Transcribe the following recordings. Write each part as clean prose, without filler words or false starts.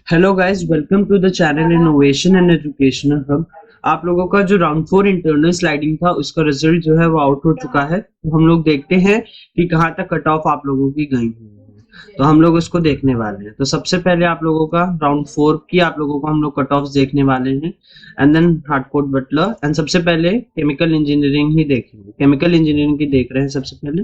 Hello guys, welcome to the channel innovation and educational hub. आप लोगों का जो राउंड 4 इंटरनल स्लाइडिंग था उसका रिजल्ट जो है वो आउट हो चुका है। तो हम लोग देखते हैं कि कहाँ तक कट ऑफ आप लोगों की गई हुई है। तो हम लोग उसको देखने वाले हैं। तो सबसे पहले आप लोगों का राउंड 4 की आप लोगों को हम लोग कट ऑफ देखने वाले हैं, and then hardcode butler, and सबसे पहले केमिकल इंजीनियरिंग ही देखेंगे। केमिकल इंजीनियरिंग की देख रहे हैं सबसे पहले।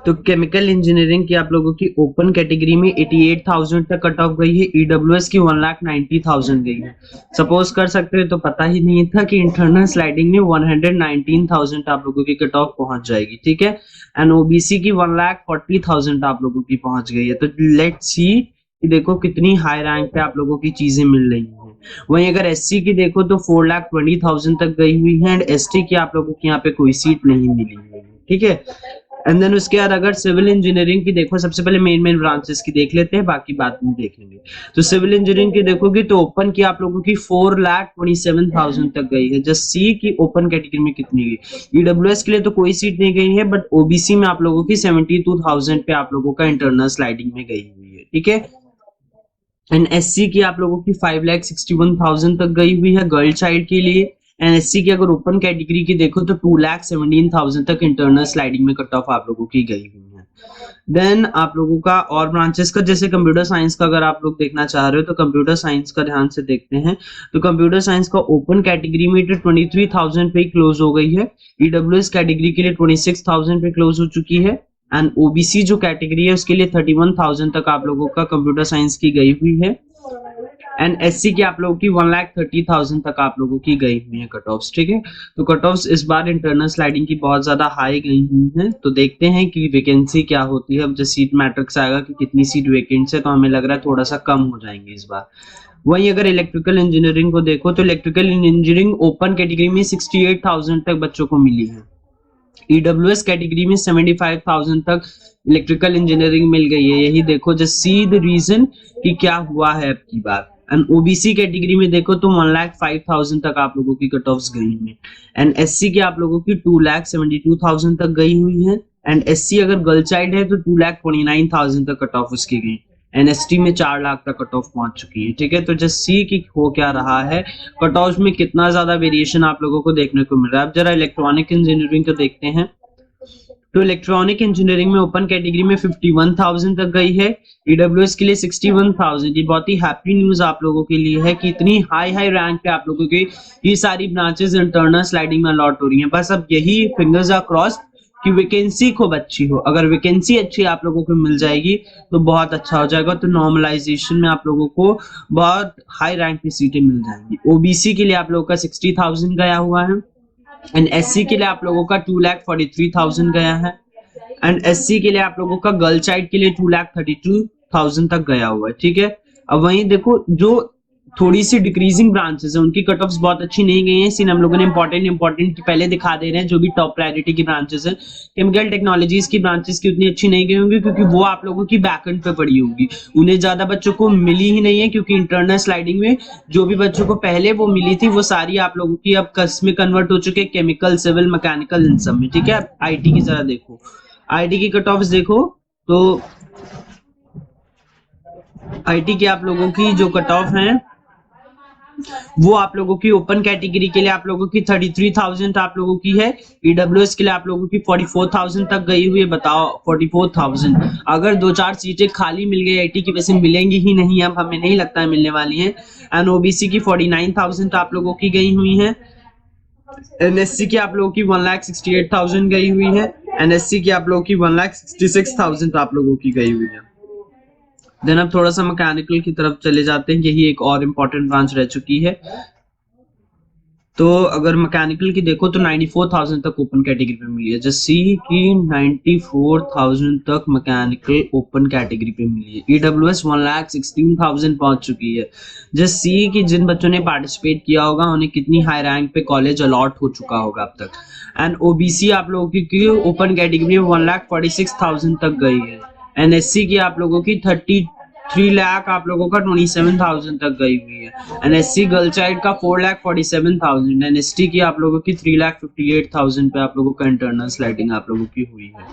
तो केमिकल इंजीनियरिंग की आप लोगों की ओपन कैटेगरी में 88,000 तक कट ऑफ गई है। ईडब्ल्यूएस की 1,90,000 गई है। सपोज कर सकते हैं, तो पता ही नहीं था कि इंटरनल स्लाइडिंग में 119,000 आप लोगों की कट ऑफ पहुंच जाएगी। ठीक है। एंड ओबीसी की 1,40,000 आप लोगों की पहुंच गई है। तो लेट सी कि देखो कितनी हाई रैंक पे आप लोगों की चीजें मिल रही हैं। वहीं अगर एससी की देखो तो 4,20,000 तक गई हुई है, एंड एसटी की आप लोगों की यहाँ पे कोई सीट नहीं मिली हुई है। ठीक है। एंड देन उसके बाद अगर सिविल इंजीनियरिंग की देखो, सबसे पहले मेन मेन ब्रांचेस की देख लेते हैं, बाकी बाद में देखेंगे। तो सिविल इंजीनियरिंग की देखोगे तो ओपन की आप लोगों की 4,27,000 तक गई है। जस्ट सी की ओपन कैटेगरी में कितनी गई। ईडब्ल्यूएस के लिए तो कोई सीट नहीं गई है, बट ओबीसी में आप लोगों की 72,000 पे आप लोगों का इंटरनल स्लाइडिंग में गई हुई है। ठीक है। एंड एससी की आप लोगों की 5,61,000 तक गई हुई है गर्ल चाइल्ड के लिए। एंड एससी की अगर ओपन कैटेगरी की देखो तो 2,17,000 तक इंटरनल स्लाइडिंग में कट ऑफ आप लोगों की गई हुई है। देन आप लोगों का और ब्रांचेस का, जैसे कंप्यूटर साइंस का अगर आप लोग देखना चाह रहे हो तो कंप्यूटर साइंस का ध्यान से देखते हैं। तो कंप्यूटर साइंस का ओपन कैटेगरी में 23,000 पे क्लोज हो गई है। ईडब्ल्यूएस कैटेगरी के लिए 26,000 पे क्लोज हो चुकी है। एंड ओबीसी जो कैटेगरी है उसके लिए 31,000 तक आप लोगों का कंप्यूटर साइंस की गई हुई है। एंड एससी की आप लोगों की 1,30,000 तक आप लोगों की गई हुई है कट ऑफ्स। ठीक है। तो कट ऑफ्स इस बार इंटरनल स्लाइडिंग की बहुत ज्यादा हाई गई हुई है। तो देखते हैं कि वैकेंसी क्या होती है। अब जब सीट मैट्रिक्स आएगा कि कितनी सीट वैकेंट है, तो हमें लग रहा है थोड़ा सा कम हो जाएंगे इस बार। वहीं अगर इलेक्ट्रिकल इंजीनियरिंग को देखो तो इलेक्ट्रिकल इंजीनियरिंग ओपन कैटेगरी में 68,000 तक बच्चों को मिली है। ईडब्ल्यूएस कैटेगरी में 75,000 तक इलेक्ट्रिकल इंजीनियरिंग मिल गई है। यही देखो जस्ट सी द रीजन कि क्या हुआ है अब की बार। एंड ओबीसी कैटेगरी में देखो तो 1,05,000 तक आप लोगों की कट ऑफ्स गई हैं। एंड एससी की आप लोगों की 2,72,000 तक गई हुई है। एंड एससी अगर गर्ल चाइल्ड है तो 2,29,000 तक कट ऑफ उसकी गई। एनएसटी में 4 लाख तक कट ऑफ पहुंच चुकी है। ठीक है। तो जस्ट सी की हो क्या रहा है, कट ऑफ में कितना ज्यादा वेरिएशन आप लोगों को देखने को मिल रहा है। अब जरा इलेक्ट्रॉनिक इंजीनियरिंग को देखते हैं। तो इलेक्ट्रॉनिक इंजीनियरिंग में ओपन कैटेगरी में 51,000 तक गई है। ईडब्ल्यूएस के लिए 61,000। ये बहुत ही हैप्पी न्यूज आप लोगों के लिए है कि इतनी हाई हाई रैंक पे आप लोगों के ये सारी ब्रांचेस इंटरनल स्लाइडिंग में अलॉट हो रही हैं। बस अब यही फिंगर्स आर क्रॉस कि वैकेंसी खूब अच्छी हो। अगर वैकेंसी अच्छी आप लोगों को मिल जाएगी तो बहुत अच्छा हो जाएगा। तो नॉर्मलाइजेशन में आप लोगों को बहुत हाई रैंक की सीटें मिल जाएंगी। ओबीसी के लिए आप लोगों का 60,000 गया हुआ है। एंड एससी के लिए आप लोगों का 2,43,000 गया है। एंड एससी के लिए आप लोगों का गर्ल चाइल्ड के लिए 2,32,000 तक गया हुआ है। ठीक है। अब वहीं देखो जो थोड़ी सी डिक्रीजिंग ब्रांचेस है उनकी कट ऑफ्स बहुत अच्छी नहीं गई हैं। इसलिए हम लोगों ने इंपॉर्टेंट पहले दिखा दे रहे हैं जो भी टॉप प्रायोरिटी की ब्रांचेस है। केमिकल टेक्नोलॉजीज की ब्रांचेस की उतनी अच्छी नहीं गई होंगी क्योंकि वो आप लोगों की बैकएंड पे पड़ी होगी। उन्हें ज्यादा बच्चों को मिली ही नहीं है क्योंकि इंटरनल स्लाइडिंग में जो भी बच्चों को पहले वो मिली थी वो सारी आप लोगों की अब कस में कन्वर्ट हो चुके हैं, केमिकल, सिविल, मैकेनिकल, इन सब में। ठीक है। आईटी की जरा देखो, आईटी की कट ऑफ्स देखो तो आईटी की आप लोगों की जो कट ऑफ है वो आप लोगों की ओपन कैटेगरी के लिए आप लोगों की 33,000 आप लोगों की है। ईडब्ल्यूएस के लिए आप लोगों की 44,000 तक गई हुई है। बताओ 44,000 अगर दो चार सीटें खाली मिल गई आईटी की, वैसे मिलेंगी ही नहीं, अब हमें नहीं लगता है मिलने वाली है। एंड ओबीसी की 49,000 आप लोगों की गई हुई है। एनएससी की आप लोगों की 1,68,000 गई हुई है। एनएससी की आप लोगों की 1,66,000 आप लोगों की गई हुई है। देन अब थोड़ा सा मैकेनिकल की तरफ चले जाते हैं। यही एक और इम्पोर्टेंट ब्रांच रह चुकी है। तो अगर मैकेनिकल की देखो तो 94,000 तक ओपन कैटेगरी पे मिली है। जैसे सी की 94,000 तक मैकेनिकल ओपन कैटेगरी पे मिली है। ईडब्ल्यूएस 1,16,000 पहुंच चुकी है। जैसे सी की जिन बच्चों ने पार्टिसिपेट किया होगा उन्हें कितनी हाई रैंक पे कॉलेज अलॉट हो चुका होगा अब तक। एंड ओबीसी आप लोगों की ओपन कैटेगरी में 1,46,000 तक गई है। एनएससी की आप लोगों की 3 लाख आप लोगों का 27,000 तक गई हुई है। एनएससी गर्ल चाइल्ड का 4,47,000। एनएसटी की आप लोगों की 3,58,000 पे आप लोगों का इंटरनल स्लाइडिंग आप लोगों की हुई है।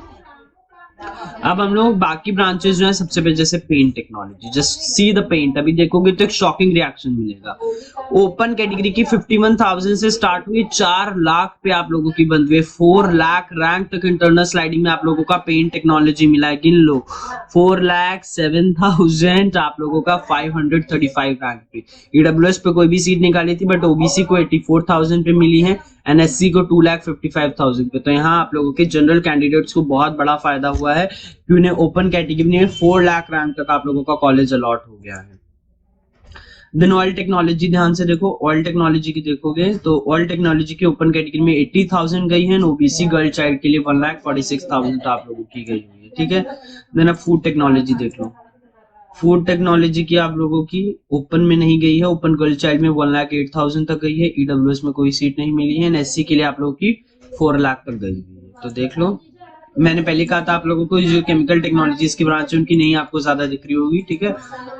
अब हम लोग बाकी ब्रांचेस जो है, सबसे पहले जैसे paint technology, just see the paint, अभी देखोगे तो एक शॉकिंग रिएक्शन मिलेगा। ओपन कैटेगरी की 51,000 से स्टार्ट हुई, 4 लाख पे आप लोगों की बंद हुई, 4 लाख रैंक तक इंटरनल स्लाइडिंग में आप लोगों का पेंट टेक्नोलॉजी मिला है। गिन लो, 4,07,000 आप लोगों का 535 रैंक पे। ईडब्ल्यूएस पे कोई भी सीट निकाली थी, बट ओबीसी को 84,000 पे मिली है, एनएससी को 2,55,000 पे। तो यहाँ आप लोगों के जनरल कैंडिडेट्स को बहुत बड़ा फायदा हुआ है कि उन्हें ओपन कैटेगरी में 4 लाख रैंक तक आप लोगों का कॉलेज अलॉट हो गया है। देन ऑयल टेक्नोलॉजी ध्यान से देखो, ऑयल टेक्नोलॉजी की देखोगे तो ऑयल टेक्नोलॉजी की ओपन कैटेगरी में 80,000 गई है, ओबीसी गर्ल चाइल्ड के लिए 1,46,000 आप लोगों की गई हुई है, ठीक है। देन अब फूड टेक्नोलॉजी देख लो, फूड टेक्नोलॉजी की आप लोगों की ओपन में नहीं गई है, ओपन गर्ल चाइल्ड में 1,08,000 तक गई है, ईडब्ल्यूएस में कोई सीट नहीं मिली है, एससी के लिए आप लोगों की 4 लाख तक गई हुई है। तो देख लो, मैंने पहले कहा था आप लोगों को जो केमिकल टेक्नोलॉजीज की ब्रांच है उनकी नहीं आपको ज्यादा दिख रही होगी, ठीक है।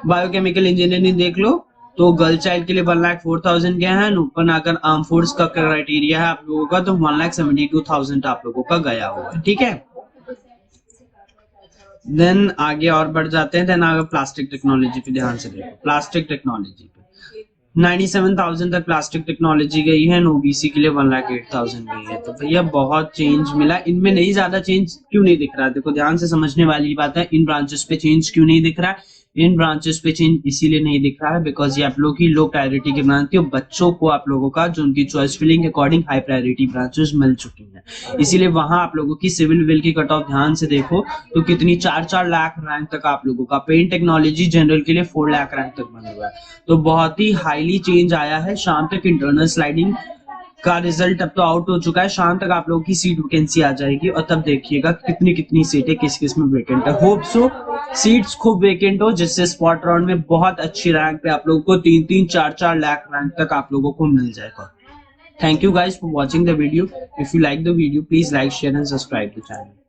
बायोकेमिकल इंजीनियरिंग देख लो, तो गर्ल चाइल्ड के लिए 1,04,000 गया है, ओपन अगर आर्म फोर्स का क्राइटेरिया है आप लोगों का तो 1,72,000 आप लोगों का गया हुआ है, ठीक है। देन आगे और बढ़ जाते हैं। देन आगे प्लास्टिक टेक्नोलॉजी पे ध्यान से देखो, प्लास्टिक टेक्नोलॉजी पे 97,000 तक प्लास्टिक टेक्नोलॉजी गई है, ओबीसी के लिए 1,08,000 गई है। तो भैया बहुत चेंज मिला, इनमें नहीं ज्यादा चेंज क्यों नहीं दिख रहा है? देखो ध्यान से समझने वाली बात है, इन ब्रांचेस पे चेंज क्यों नहीं दिख रहा है? इन ब्रांचेस पे चेंज इसीलिए नहीं दिख रहा है बिकॉज ये आप लोगों की लो प्रायोरिटी की ब्रांच थी, और बच्चों को आप लोगों का जो उनकी चॉइस फिलिंग के अकॉर्डिंग हाई प्रायोरिटी ब्रांचेस मिल चुकी हैं, इसीलिए वहां आप लोगों की सिविल विल की कट ऑफ ध्यान से देखो तो कितनी 4-4 लाख रैंक तक आप लोगों का, पेंट टेक्नोलॉजी जनरल के लिए 4 लाख रैंक तक बन हुआ है। तो बहुत ही हाईली चेंज आया है। शाम तक इंटरनल स्लाइडिंग का रिजल्ट अब तो आउट हो चुका है, शाम तक आप लोगों की सीट वैकेंसी आ जाएगी और तब देखिएगा कितनी कितनी सीटें किस किस में वेकेंट है। होप सो सीट्स खूब वेकेंट हो, जिससे स्पॉट राउंड में बहुत अच्छी रैंक पे आप लोगों को 3-3, 4-4 लाख रैंक तक आप लोगों को मिल जाएगा। Thank you guys for watching the video. If you like the video, please like, share and subscribe to the channel.